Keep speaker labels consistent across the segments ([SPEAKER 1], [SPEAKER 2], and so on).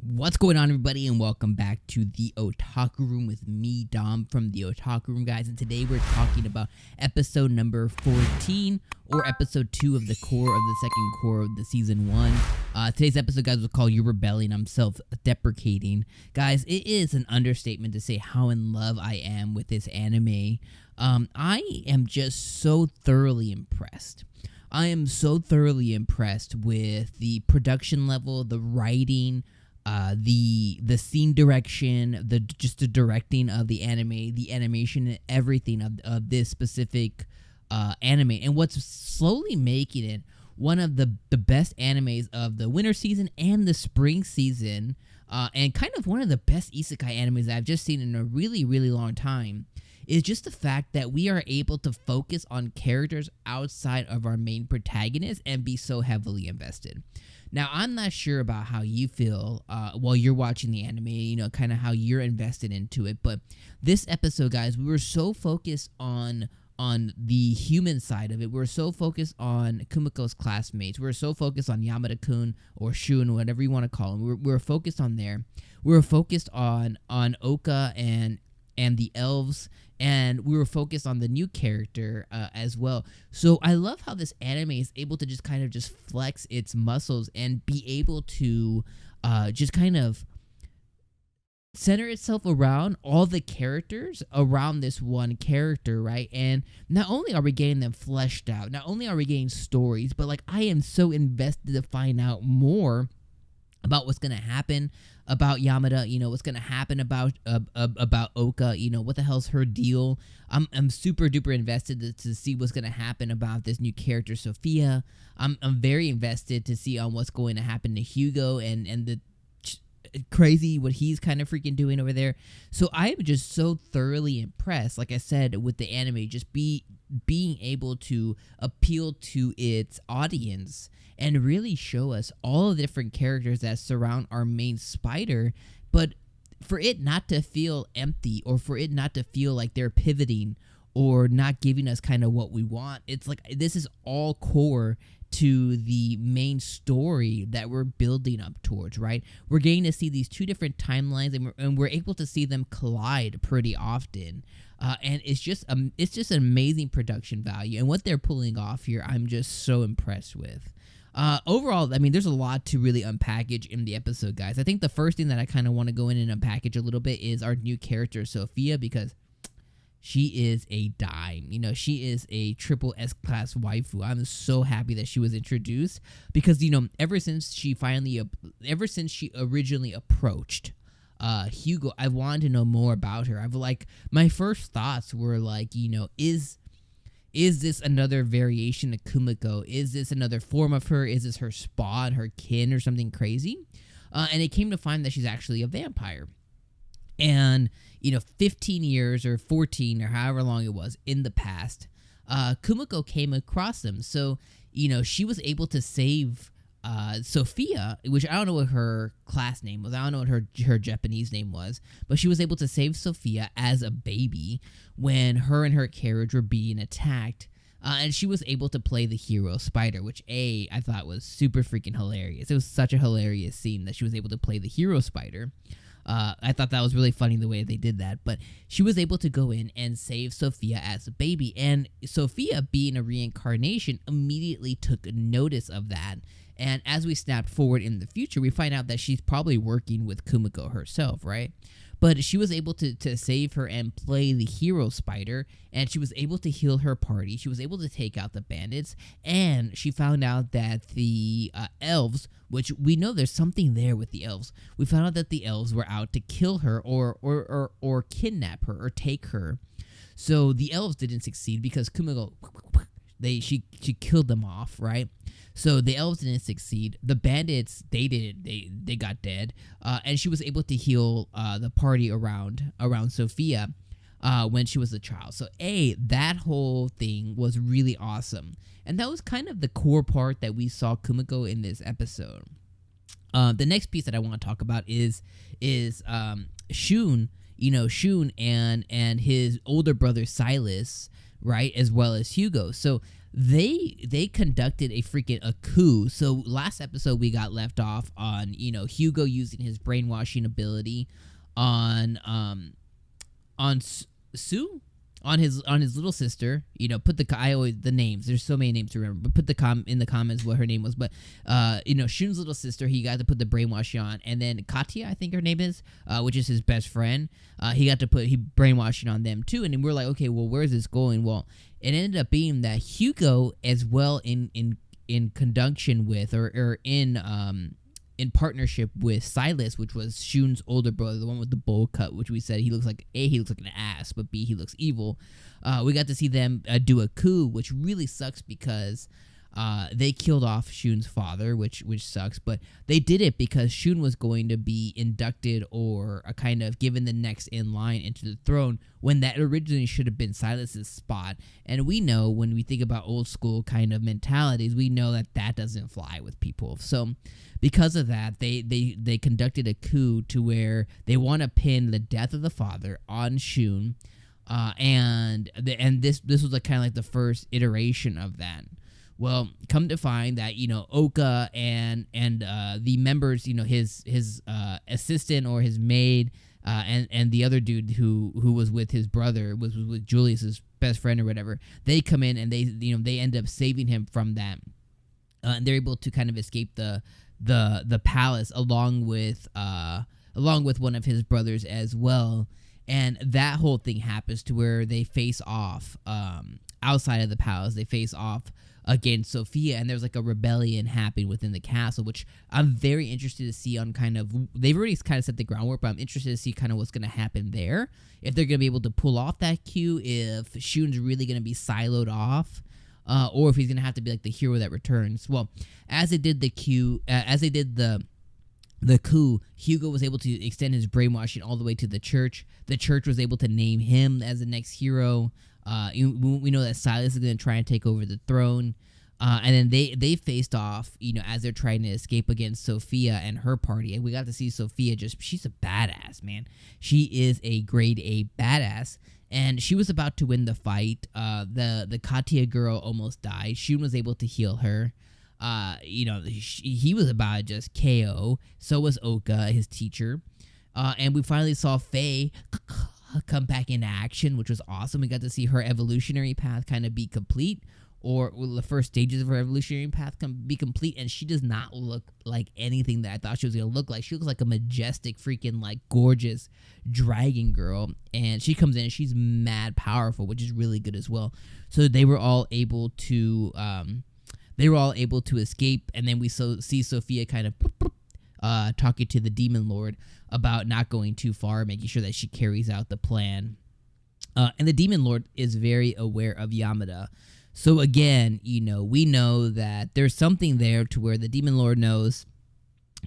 [SPEAKER 1] What's going on, everybody, and welcome back to the Otaku Room with me, Dom, from the Otaku Room, guys. And today we're talking about episode number 14, or episode 2 of the core of the second core of the season 1. Today's episode, guys, was called "You're Rebelling." I'm self-deprecating. Guys, it is an understatement to say how in love I am with this anime. I am just so thoroughly impressed. I am so thoroughly impressed with the production level, the writing, the scene direction, the directing of the anime, the animation, and everything of this specific anime, and what's slowly making it one of the best animes of the winter season and the spring season, and kind of one of the best isekai animes I've just seen in a really, really long time, is just the fact that we are able to focus on characters outside of our main protagonist and be so heavily invested. Now, I'm not sure about how you feel while you're watching the anime, kind of how you're invested into it. But this episode, guys, we were so focused on the human side of it. We were so focused on Kumiko's classmates. We were so focused on Yamada-kun or Shun, whatever you want to call him. We were focused on there. We were focused on Oka and the elves, and we were focused on the new character as well. So I love how this anime is able to just kind of just flex its muscles and be able to just kind of center itself around all the characters around this one character, right? And not only are we getting them fleshed out, not only are we getting stories, but like I am so invested to find out more about what's gonna happen about Yamada, what's gonna happen about Oka, what the hell's her deal. I'm super duper invested to see what's gonna happen about this new character Sophia. I'm very invested to see on what's going to happen to Hugo and the crazy what he's kind of freaking doing over there. So I'm just so thoroughly impressed, like I said, with the anime, just being able to appeal to its audience and really show us all the different characters that surround our main spider, but for it not to feel empty or for it not to feel like they're pivoting or not giving us kind of what we want. It's like this is all core to the main story that we're building up towards, right? We're getting to see these two different timelines, and we're able to see them collide pretty often, and it's just an amazing production value, and what they're pulling off here, I'm just so impressed with. Overall, I mean, there's a lot to really unpackage in the episode, guys. I think the first thing that I kind of want to go in and unpackage a little bit is our new character, Sophia, because she is a dime. She is a triple S-class waifu. I'm so happy that she was introduced because, ever since she originally approached Hugo, I wanted to know more about her. My first thoughts were like, is this another variation of Kumiko? Is this another form of her? Is this her spawn, her kin, or something crazy? And it came to find that she's actually a vampire. And, 15 years or 14 or however long it was in the past, Kumiko came across them. So, she was able to save Sophia, which I don't know what her class name was. I don't know what her Japanese name was, but she was able to save Sophia as a baby when her and her carriage were being attacked. And she was able to play the hero spider, which I thought was super freaking hilarious. It was such a hilarious scene that she was able to play the hero spider. I thought that was really funny the way they did that, but she was able to go in and save Sophia as a baby, and Sophia, being a reincarnation, immediately took notice of that. And as we snapped forward in the future, we find out that she's probably working with Kumiko herself, right? But she was able to save her and play the hero spider, and she was able to heal her party. She was able to take out the bandits, and she found out that the elves, which we know there's something there with the elves. We found out that the elves were out to kill her or kidnap her or take her. So the elves didn't succeed because Kumiko, she killed them off, right? So the elves didn't succeed. The bandits, they got dead. And she was able to heal the party around Sophia when she was a child. So that whole thing was really awesome. And that was kind of the core part that we saw Kumiko in this episode. The next piece that I want to talk about is Shun. Shun and his older brother Silas, right, as well as Hugo. So they conducted a coup. So last episode we got left off on, you know, Hugo using his brainwashing ability on Sue, on his little sister. You know, put the names. There's so many names to remember, but put in the comments what her name was. But you know, Shun's little sister, he got to put the brainwashing on, and then Katya, I think her name is, which is his best friend. He got to put brainwashing on them too, and then we're like, okay, well, where's this going? Well, it ended up being that Hugo, as well, in conjunction with, or in partnership with Silas, which was Shun's older brother, the one with the bowl cut, which we said he looks like an ass, but B, he looks evil. We got to see them do a coup, which really sucks because they killed off Shun's father, which sucks, but they did it because Shun was going to be inducted or a kind of given the next in line into the throne, when that originally should have been Silas's spot. And we know, when we think about old school kind of mentalities, we know that doesn't fly with people. So because of that, they conducted a coup to where they want to pin the death of the father on Shun, and this was like kind of like the first iteration of that. Well, come to find that, you know, Oka and the members, you know, his assistant or his maid, and the other dude who was with his brother, was with Julius's best friend or whatever, they come in and they end up saving him from that, and they're able to kind of escape the palace along with one of his brothers as well. And that whole thing happens to where they face off outside of the palace. They face off against Sophia, and there's like a rebellion happening within the castle, which I'm very interested to see on kind of, they've already kind of set the groundwork, but I'm interested to see kind of what's going to happen there. If they're going to be able to pull off that coup, if Shun's really going to be siloed off, or if he's going to have to be like the hero that returns. Well, as they did the coup, Hugo was able to extend his brainwashing all the way to the church. The church was able to name him as the next hero. We know that Silas is going to try and take over the throne. And then they faced off, you know, as they're trying to escape against Sophia and her party. And we got to see Sophia she's a badass, man. She is a grade A badass. And she was about to win the fight. The Katya girl almost died. Shun was able to heal her. You know, he was about to just KO. So was Oka, his teacher. And we finally saw Faye come back into action, which was awesome. We got to see her evolutionary path kind of be complete, or the first stages of her evolutionary path be complete, and she does not look like anything that I thought she was going to look like. She looks like a majestic, freaking, like, gorgeous dragon girl, and she comes in and she's mad powerful, which is really good as well. So they were all able to escape, and then we see Sophia kind of talking to the Demon Lord about not going too far, making sure that she carries out the plan. And the Demon Lord is very aware of Yamada. So again, you know, we know that there's something there to where the Demon Lord knows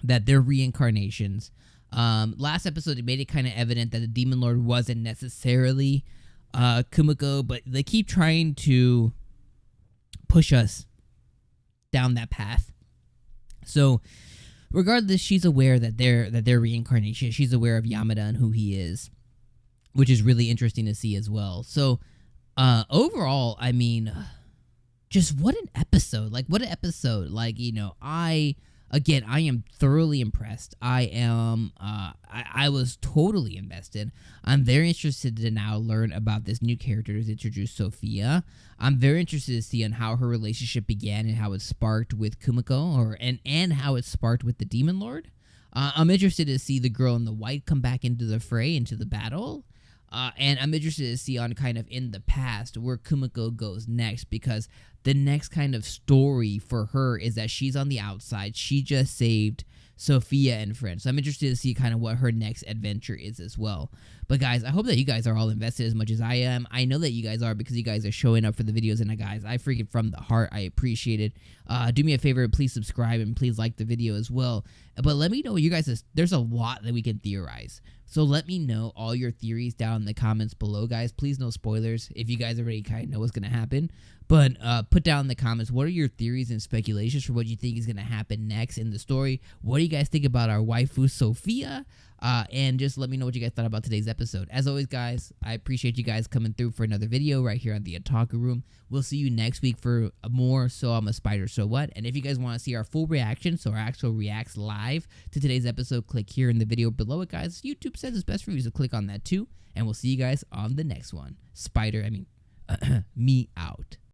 [SPEAKER 1] that they're reincarnations. Last episode, it made it kind of evident that the Demon Lord wasn't necessarily Kumiko, but they keep trying to push us down that path. So regardless, she's aware that they're reincarnation. She's aware of Yamada and who he is, which is really interesting to see as well. So overall, I mean, just what an episode. Like, what an episode. Like, you know, I am thoroughly impressed. I was totally invested. I'm very interested to now learn about this new character who's introduced, Sophia. I'm very interested to see on how her relationship began and how it sparked with Kumiko, and how it sparked with the Demon Lord. I'm interested to see the girl in the white come back into the fray, into the battle. And I'm interested to see on kind of in the past where Kumiko goes next, because the next kind of story for her is that she's on the outside. She just saved Sophia and friends. So I'm interested to see kind of what her next adventure is as well. But guys, I hope that you guys are all invested as much as I am. I know that you guys are, because you guys are showing up for the videos, and guys, I freaking from the heart, I appreciate it. Do me a favor, please subscribe and please like the video as well. But let me know you guys, there's a lot that we can theorize. So let me know all your theories down in the comments below, guys. Please, no spoilers if you guys already kind of know what's going to happen. But put down in the comments, what are your theories and speculations for what you think is going to happen next in the story? What do you guys think about our waifu, Sophia? and just let me know what you guys thought about today's episode. As always, guys, I appreciate you guys coming through for another video right here on the Otaku Room. We'll see you next week for more So I'm a Spider, So What? And if you guys want to see our full reaction, so our actual reacts live to today's episode, click here in the video below it, guys. YouTube says it's best for you, so click on that too. And we'll see you guys on the next one. Me out.